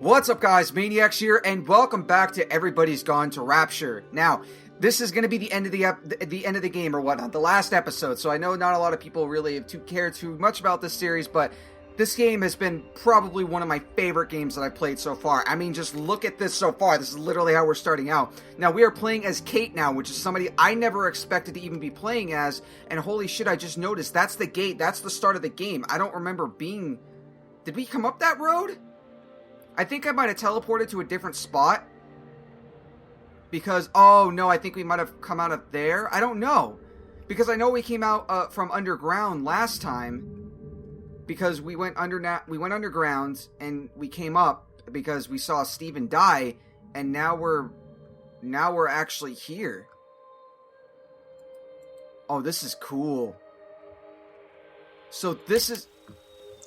What's up, guys? Maniacs here, and welcome back to Everybody's Gone to Rapture. Now, this is going to be the end of the end of the game or whatnot, the last episode. So I know not a lot of people really care too much about this series, but this game has been probably one of my favorite games that I've played so far. I mean, just look at this so far. This is literally how we're starting out. Now, we are playing as Kate now, which is somebody I never expected to even be playing as. And holy shit, I just noticed that's the gate. That's the start of the game. I don't remember being... Did we come up that road? I think I might have teleported to a different spot. Because, oh no, I think we might have come out of there. I don't know. Because I know we came out from underground last time. Because we went underground and we came up because we saw Steven die, and now we're actually here. Oh, this is cool. So this is...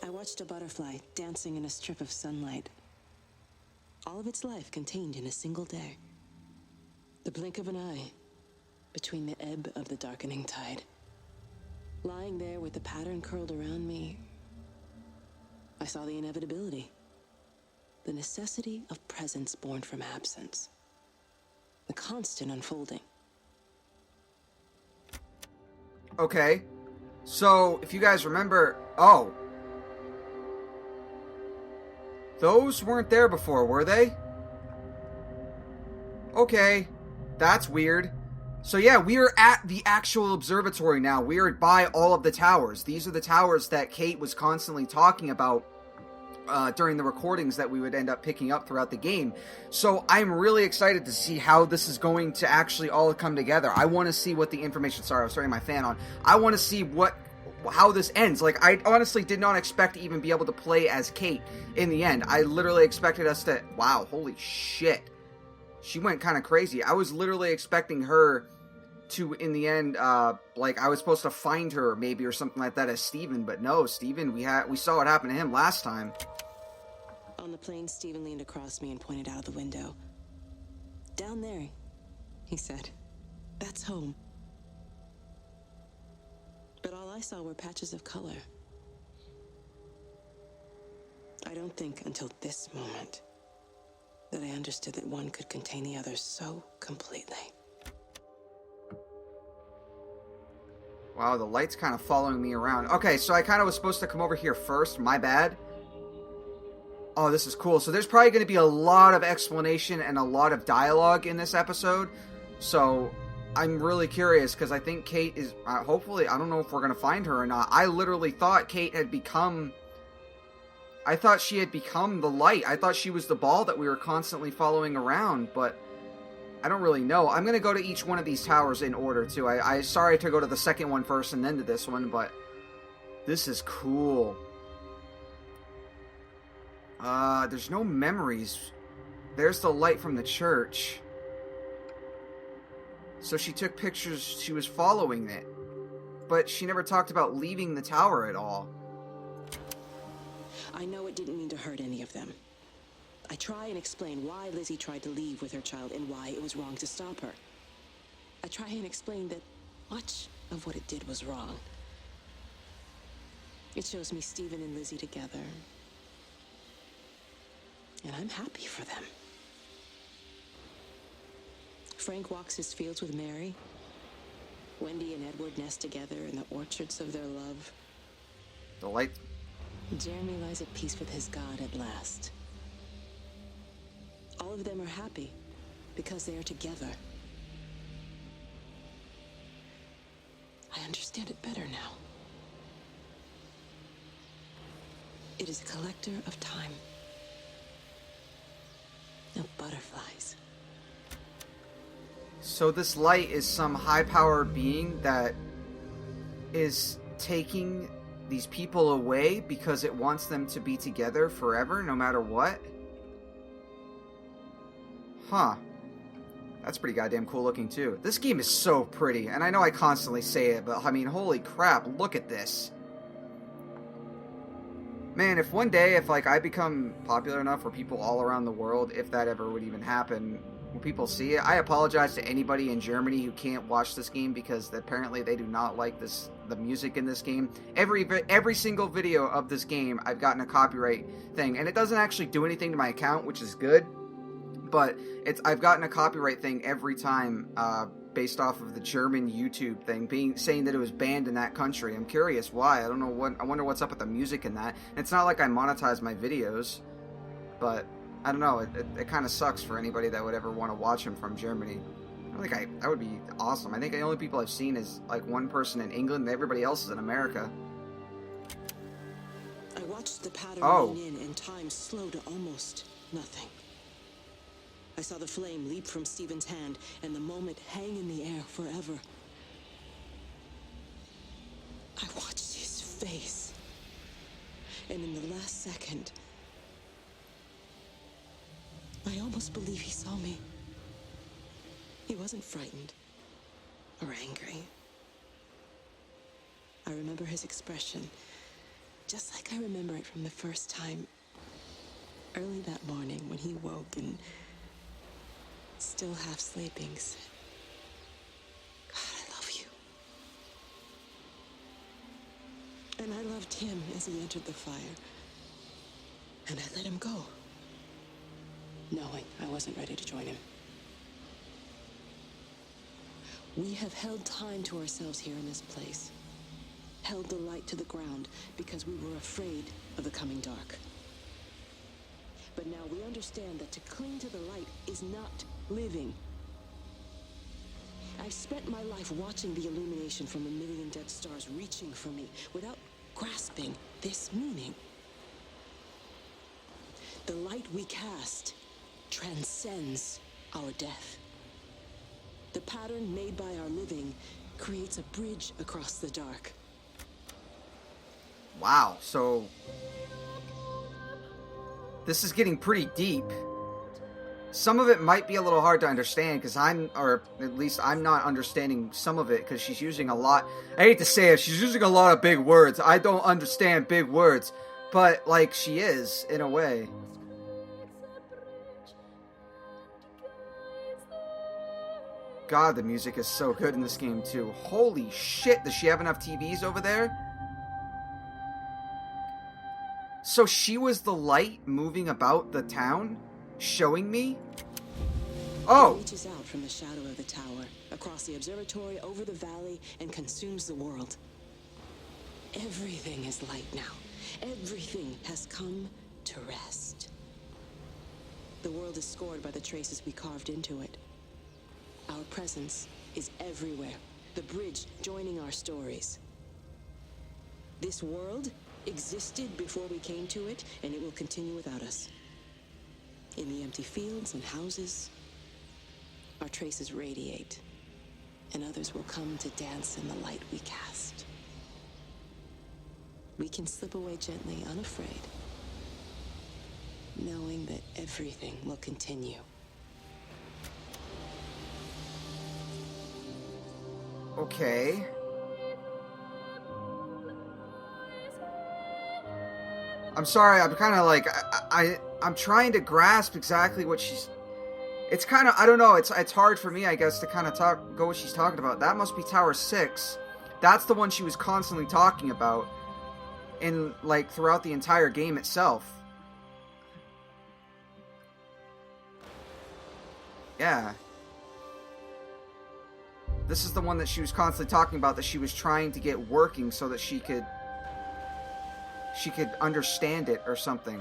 I watched a butterfly dancing in a strip of sunlight. All of its life contained in a single day. The blink of an eye between the ebb of the darkening tide. Lying there with the pattern curled around me, I saw the inevitability. The necessity of presence born from absence. The constant unfolding. Okay. So, if you guys remember... Oh. Those weren't there before, were they? Okay. That's weird. So yeah, we are at the actual observatory now. We are by all of the towers. These are the towers that Kate was constantly talking about during the recordings that we would end up picking up throughout the game. So I'm really excited to see how this is going to actually all come together. I want to see what the information... Sorry, I was turning my fan on. I want to see how this ends. Like, I honestly did not expect to even be able to play as Kate in the end. I literally expected us to... Wow, holy shit. She went kind of crazy. I was literally expecting her to, in the end, like, I was supposed to find her, maybe, or something like that as Steven, but no, Steven, we saw what happened to him last time. On the plane, Steven leaned across me and pointed out of the window. Down there, he said. That's home. But all I saw were patches of color. I don't think until this moment that I understood that one could contain the other so completely. Wow, the light's kind of following me around. Okay, so I kind of was supposed to come over here first. My bad. Oh, this is cool. So there's probably going to be a lot of explanation and a lot of dialogue in this episode. So I'm really curious because I think Kate is... hopefully, I don't know if we're going to find her or not. I literally thought Kate had become... I thought she had become the light. I thought she was the ball that we were constantly following around, but... I don't really know. I'm going to go to each one of these towers in order, too. I sorry to go to the second one first and then to this one, but this is cool. There's no memories. There's the light from the church. So she took pictures, she was following it. But she never talked about leaving the tower at all. I know it didn't mean to hurt any of them. I try and explain why Lizzie tried to leave with her child and why it was wrong to stop her. I try and explain that much of what it did was wrong. It shows me Steven and Lizzie together. And I'm happy for them. Frank walks his fields with Mary. Wendy and Edward nest together in the orchards of their love. The light... Jeremy lies at peace with his God at last. All of them are happy because they are together. I understand it better now. It is a collector of time. Of butterflies. So this light is some high-powered being that is taking these people away because it wants them to be together forever, no matter what? Huh. That's pretty goddamn cool looking, too. This game is so pretty, and I know I constantly say it, but I mean, holy crap, look at this. Man, if like, I become popular enough for people all around the world, if that ever would even happen, when people see it. I apologize to anybody in Germany who can't watch this game because apparently they do not like the music in this game. Every single video of this game, I've gotten a copyright thing, and it doesn't actually do anything to my account, which is good. But I've gotten a copyright thing every time, based off of the German YouTube thing saying that it was banned in that country. I'm curious why. I don't know I wonder what's up with the music in that. And it's not like I monetize my videos, but I don't know. It kind of sucks for anybody that would ever want to watch them from Germany. I think that would be awesome. I think the only people I've seen is like one person in England, and everybody else is in America. I watched the pattern lean in, and time slowed to almost nothing. I saw the flame leap from Stephen's hand, and the moment hang in the air forever. I watched his face, and in the last second, I almost believe he saw me. He wasn't frightened or angry. I remember his expression, just like I remember it from the first time, early that morning when he woke and, still half sleeping, said, "God, I love you." And I loved him as he entered the fire. And I let him go, knowing I wasn't ready to join him. We have held time to ourselves here in this place. Held the light to the ground because we were afraid of the coming dark. But now we understand that to cling to the light is not living. I've spent my life watching the illumination from a million dead stars reaching for me without grasping this meaning. The light we cast transcends our death. The pattern made by our living creates a bridge across the dark. Wow, so this is getting pretty deep. Some of it might be a little hard to understand because or at least I'm not understanding some of it because she's using a lot. I hate to say it, she's using a lot of big words. I don't understand big words, but like she is in a way. God, the music is so good in this game too. Holy shit, does she have enough TVs over there? So she was the light moving about the town, showing me? Oh! It reaches out from the shadow of the tower, across the observatory, over the valley, and consumes the world. Everything is light now. Everything has come to rest. The world is scored by the traces we carved into it. Our presence is everywhere, the bridge joining our stories. This world existed before we came to it, and it will continue without us. In the empty fields and houses, our traces radiate, and others will come to dance in the light we cast. We can slip away gently, unafraid, knowing that everything will continue. Okay. I'm sorry, I'm kind of like, I'm trying to grasp exactly what she's... It's kind of, I don't know, it's hard for me, I guess, to kind of go what she's talking about. That must be Tower 6. That's the one she was constantly talking about in, like, throughout the entire game itself. Yeah. This is the one that she was constantly talking about, that she was trying to get working so that she could understand it or something.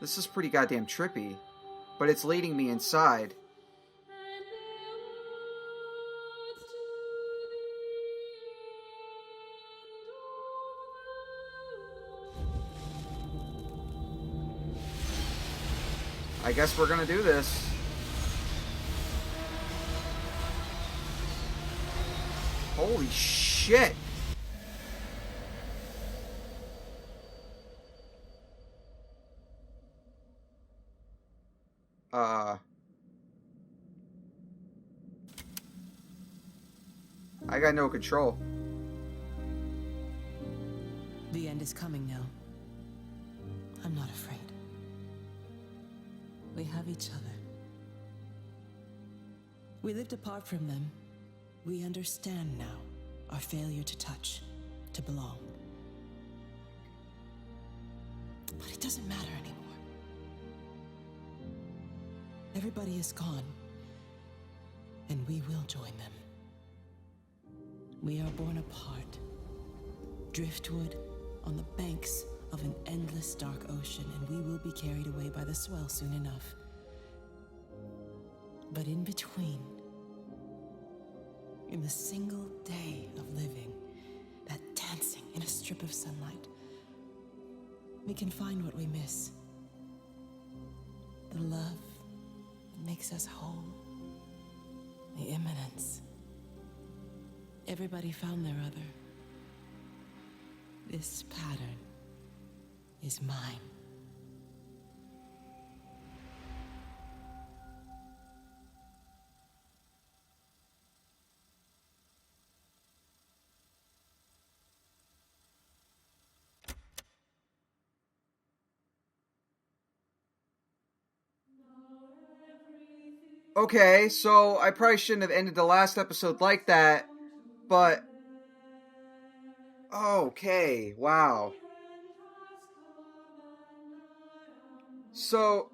This is pretty goddamn trippy, but it's leading me inside. I guess we're gonna do this. Holy shit! I got no control. The end is coming now. I'm not afraid. We have each other. We lived apart from them. We understand now our failure to touch, to belong. But it doesn't matter anymore. Everybody is gone, and we will join them. We are born apart, driftwood on the banks of an endless dark ocean, and we will be carried away by the swell soon enough. But in between, in the single day of living, that dancing in a strip of sunlight, we can find what we miss. The love that makes us whole. The imminence. Everybody found their other. This pattern is mine. Okay, so I probably shouldn't have ended the last episode like that, but... Okay, wow. So...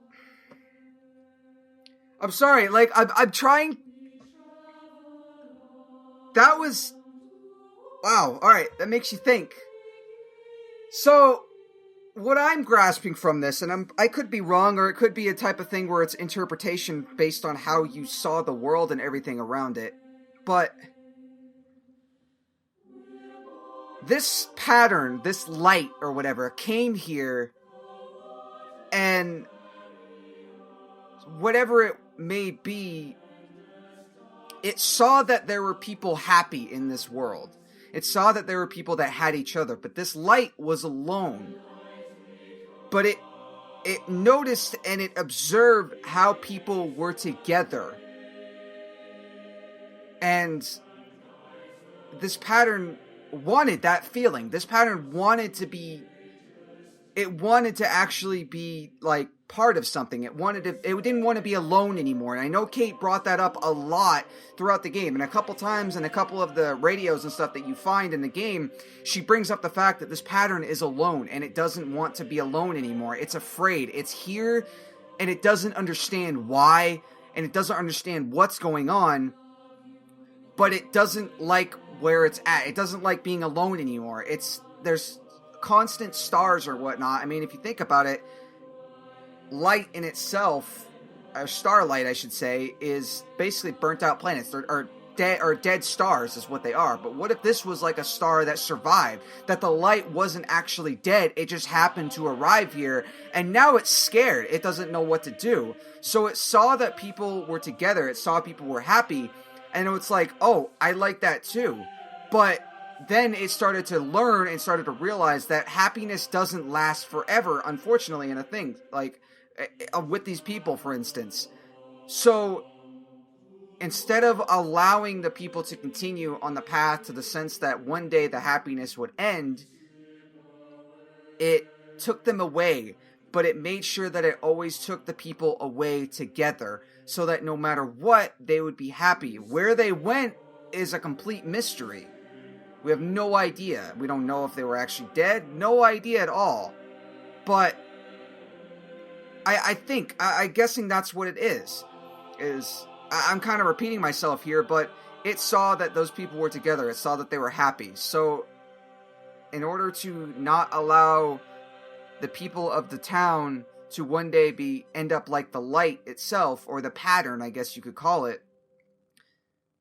I'm sorry, like, I'm trying... That was... Wow, alright, that makes you think. So... What I'm grasping from this, and I could be wrong, or it could be a type of thing where it's interpretation based on how you saw the world and everything around it, but this pattern, this light or whatever, came here, and whatever it may be, it saw that there were people happy in this world. It saw that there were people that had each other, but this light was alone. But it noticed and it observed how people were together. And this pattern wanted that feeling. This pattern wanted to be... It wanted to actually be, like, part of something. It didn't want to be alone anymore. And I know Kate brought that up a lot throughout the game. And a couple times in a couple of the radios and stuff that you find in the game, she brings up the fact that this pattern is alone. And it doesn't want to be alone anymore. It's afraid. It's here, and it doesn't understand why. And it doesn't understand what's going on. But it doesn't like where it's at. It doesn't like being alone anymore. There's constant stars or whatnot. I mean, if you think about it, light in itself, or starlight I should say, is basically burnt out planets, or dead stars is what they are. But what if this was like a star that survived, that the light wasn't actually dead, it just happened to arrive here, and now it's scared, it doesn't know what to do. So it saw that people were together, it saw people were happy, and it's like, oh, I like that too. But then it started to learn and started to realize that happiness doesn't last forever, unfortunately, in a thing, like, with these people, for instance. So, instead of allowing the people to continue on the path to the sense that one day the happiness would end, it took them away, but it made sure that it always took the people away together, so that no matter what, they would be happy. Where they went is a complete mystery. We have no idea. We don't know if they were actually dead. No idea at all. But I'm guessing that's what it is. I'm kind of repeating myself here, but it saw that those people were together. It saw that they were happy. So, in order to not allow the people of the town to one day end up like the light itself, or the pattern, I guess you could call it,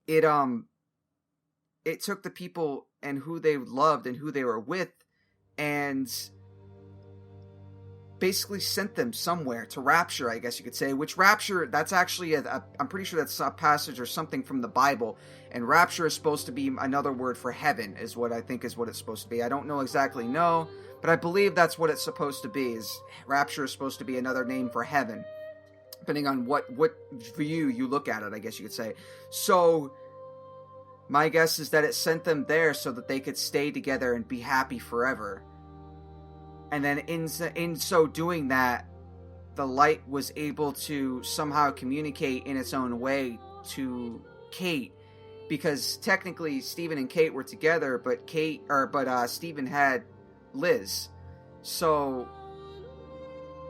it took the people and who they loved and who they were with, and basically sent them somewhere to Rapture, I guess you could say. Which Rapture, that's actually I'm pretty sure that's a passage or something from the Bible, and Rapture is supposed to be another word for heaven, is what I think is what it's supposed to be. I don't know, but I believe that's what it's supposed to be. Is Rapture is supposed to be another name for heaven, depending on what view you look at it, I guess you could say. So my guess is that it sent them there so that they could stay together and be happy forever. And then in so doing that, the light was able to somehow communicate in its own way to Kate, because technically Steven and Kate were together, but Steven had Liz. So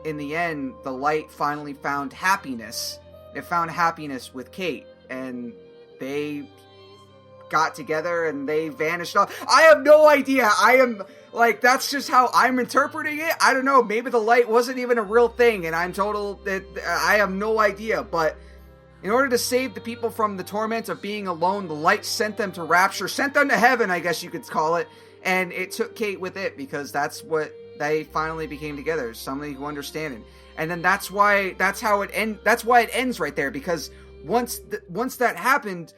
in the end, the light finally found happiness. It found happiness with Kate, and they got together and they vanished off. I have no idea. That's just how I'm interpreting it. I don't know. Maybe the light wasn't even a real thing, and I have no idea. But in order to save the people from the torment of being alone, the light sent them to Rapture, sent them to heaven, I guess you could call it. And it took Kate with it, because that's what they finally became together. Somebody who understood. And then that's why it ends right there, because once that happened,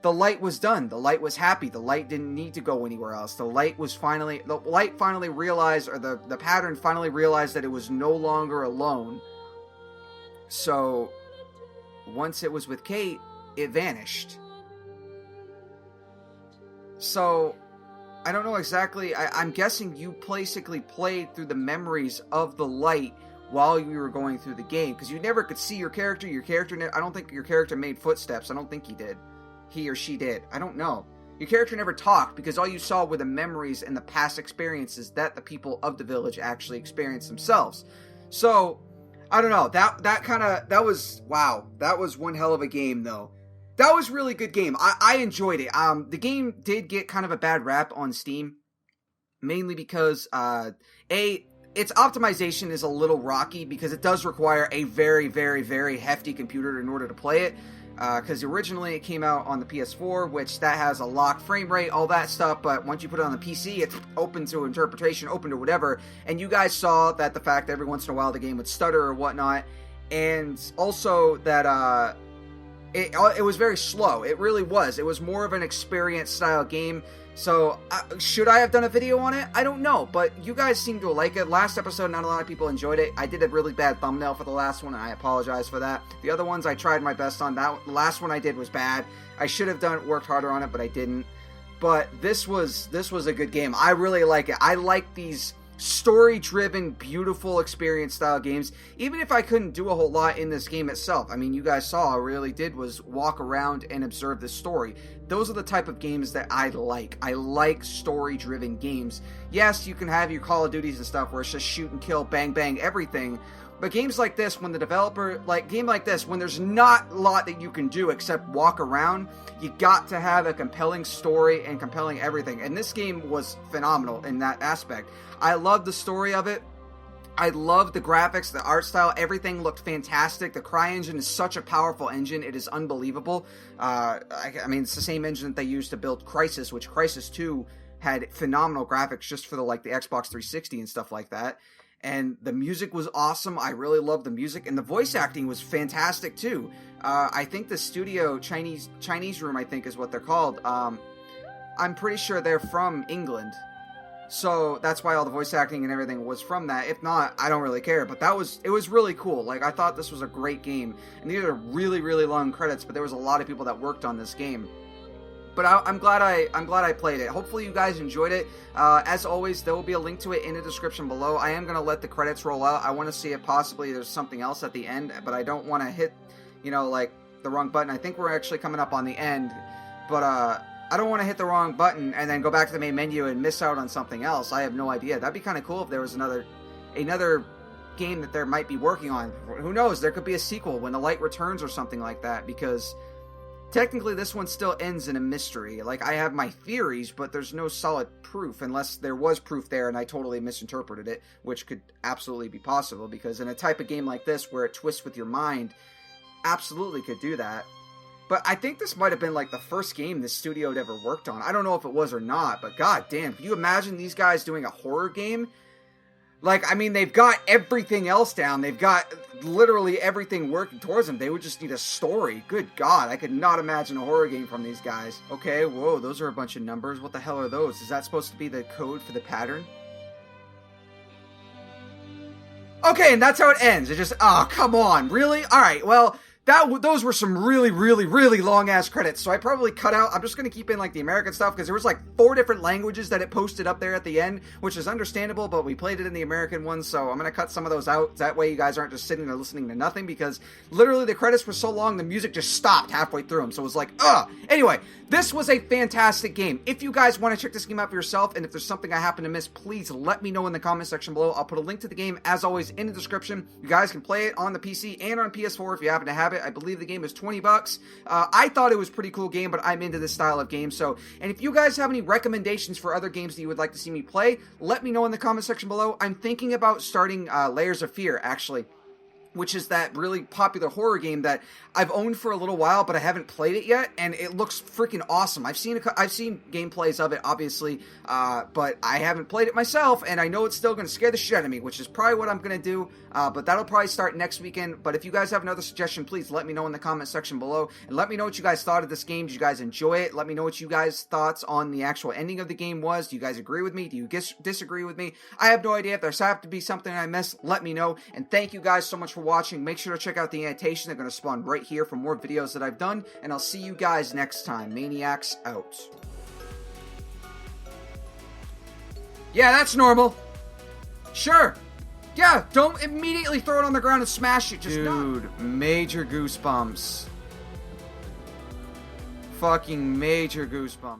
the light was done. The light was happy. The light didn't need to go anywhere else. The light finally realized, or the pattern finally realized, that it was no longer alone. So once it was with Kate, it vanished. So I don't know exactly. I'm guessing you basically played through the memories of the light while you were going through the game, because you never could see your character. I don't think your character made footsteps. I don't think he did. He or she did. I don't know. Your character never talked, because all you saw were the memories and the past experiences that the people of the village actually experienced themselves. So I don't know. That was one hell of a game, though. That was a really good game. I enjoyed it. The game did get kind of a bad rap on Steam, mainly because its optimization is a little rocky, because it does require a very, very, very hefty computer in order to play it. Because originally it came out on the PS4, which that has a locked frame rate, all that stuff, but once you put it on the PC, it's open to interpretation, open to whatever, and you guys saw that the fact that every once in a while the game would stutter or whatnot, and also that it was very slow. It really was. It was more of an experience style game. So, should I have done a video on it? I don't know, but you guys seem to like it. Last episode, not a lot of people enjoyed it. I did a really bad thumbnail for the last one, and I apologize for that. The other ones I tried my best on. The last one I did was bad. I should have worked harder on it, but I didn't. But this was a good game. I really like it. I like these story-driven, beautiful experience style games, even if I couldn't do a whole lot in this game itself. I mean, you guys saw, all I really did was walk around and observe the story. Those are the type of games that I like. I like story-driven games. Yes, you can have your Call of Duties and stuff where it's just shoot and kill, bang, bang, everything. But games like this, when there's not a lot that you can do except walk around, you got to have a compelling story and compelling everything. And this game was phenomenal in that aspect. I loved the story of it. I loved the graphics, the art style. Everything looked fantastic. The CryEngine is such a powerful engine. It is unbelievable. It's the same engine that they used to build Crysis, which Crysis 2 had phenomenal graphics just for the Xbox 360 and stuff like that. And the music was awesome. I really loved the music, and the voice acting was fantastic too. I think the studio, Chinese Room, I think is what they're called. I'm pretty sure they're from England, so that's why all the voice acting and everything was from that. If not, I don't really care. But it was really cool. I thought this was a great game, and these are really, really long credits. But there was a lot of people that worked on this game. But I'm glad I played it. Hopefully you guys enjoyed it. As always, there will be a link to it in the description below. I am going to let the credits roll out. I want to see if possibly there's something else at the end, but I don't want to hit, the wrong button. I think we're actually coming up on the end, but I don't want to hit the wrong button and then go back to the main menu and miss out on something else. I have no idea. That'd be kind of cool if there was another game that they might be working on. Who knows? There could be a sequel, When the Light Returns or something like that, because technically, this one still ends in a mystery. I have my theories, but there's no solid proof, unless there was proof there and I totally misinterpreted it, which could absolutely be possible, because in a type of game like this, where it twists with your mind, absolutely could do that. But I think this might have been, the first game this studio had ever worked on. I don't know if it was or not, but god damn, can you imagine these guys doing a horror game? They've got everything else down. They've got literally everything working towards them. They would just need a story. Good God, I could not imagine a horror game from these guys. Okay, whoa, those are a bunch of numbers. What the hell are those? Is that supposed to be the code for the pattern? Okay, and that's how it ends. It just, oh, come on, really? Alright, well, those were some really, really, really long-ass credits, so I probably cut out, I'm just going to keep in, like, the American stuff, because there was, like, 4 different languages that it posted up there at the end, which is understandable, but we played it in the American one, so I'm going to cut some of those out, that way you guys aren't just sitting there listening to nothing, because literally the credits were so long, the music just stopped halfway through them, so it was like, ugh! Anyway, this was a fantastic game. If you guys want to check this game out for yourself, and if there's something I happen to miss, please let me know in the comment section below. I'll put a link to the game, as always, in the description. You guys can play it on the PC and on PS4 if you happen to have it. I believe the game is $20. I thought it was a pretty cool game, but I'm into this style of game. So, and if you guys have any recommendations for other games that you would like to see me play, let me know in the comment section below. I'm thinking about starting Layers of Fear, actually, which is that really popular horror game that I've owned for a little while, but I haven't played it yet, and it looks freaking awesome. I've seen gameplays of it, obviously, but I haven't played it myself, and I know it's still going to scare the shit out of me, which is probably what I'm going to do, but that'll probably start next weekend. But if you guys have another suggestion, please let me know in the comment section below, and let me know what you guys thought of this game. Did you guys enjoy it? Let me know what you guys' thoughts on the actual ending of the game was. Do you guys agree with me? Do you disagree with me? I have no idea. If there's have to be something I missed, let me know, and thank you guys so much for watching. Make sure to check out the annotation. They're going to spawn right here for more videos that I've done, and I'll see you guys next time. Maniacs out. Yeah, that's normal. Sure. Yeah, don't immediately throw it on the ground and smash it. Just dude, major goosebumps. Fucking major goosebumps.